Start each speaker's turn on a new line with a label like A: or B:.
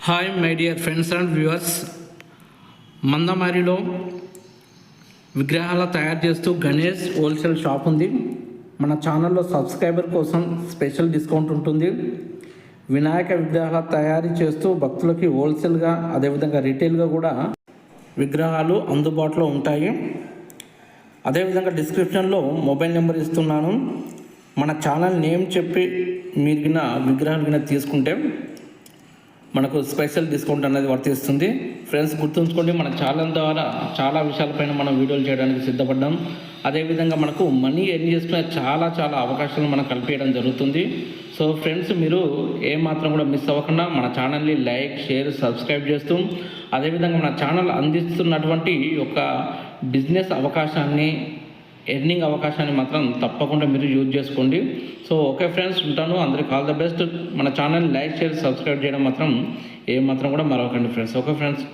A: Hi my dear friends and viewers. మందమారిలో విగ్రహాల తయారు చేస్తూ గణేష్ హోల్సేల్ షాప్ ఉంది. మన ఛానల్లో సబ్స్క్రైబర్ కోసం స్పెషల్ డిస్కౌంట్ ఉంటుంది. వినాయక విగ్రహాల తయారీ చేస్తూ భక్తులకి హోల్సేల్గా అదేవిధంగా రిటైల్గా కూడా విగ్రహాలు అందుబాటులో ఉంటాయి. అదేవిధంగా డిస్క్రిప్షన్లో మొబైల్ నెంబర్ ఇస్తున్నాను. మన ఛానల్ నేమ్ చెప్పి మీరు గిన విగ్రహాలు గిన తీసుకుంటే మనకు స్పెషల్ డిస్కౌంట్ అనేది వర్తిస్తుంది. ఫ్రెండ్స్ గుర్తుంచుకోండి, మన ఛానల్ ద్వారా చాలా విషయాలపైన మనం వీడియోలు చేయడానికి సిద్ధపడ్డాం. అదేవిధంగా మనకు మనీ ఎర్న్ చేసుకునే చాలా అవకాశాలు మనం కల్పించడం జరుగుతుంది. సో ఫ్రెండ్స్, మీరు ఏమాత్రం కూడా మిస్ అవ్వకుండా మన ఛానల్ని లైక్, షేర్, సబ్స్క్రైబ్ చేస్తూ అదేవిధంగా మన ఛానల్ అందిస్తున్నటువంటి ఒక బిజినెస్ అవకాశాన్ని, ఎర్నింగ్ అవకాశాన్ని మాత్రం తప్పకుండా మీరు యూజ్ చేసుకోండి. సో ఓకే ఫ్రెండ్స్, ఉంటాను. అందరికి ఆల్ ద బెస్ట్. మన ఛానల్ లైక్, షేర్, సబ్స్క్రైబ్ చేయడం మాత్రం ఏమాత్రం కూడా మరవకండి ఫ్రెండ్స్. Okay friends.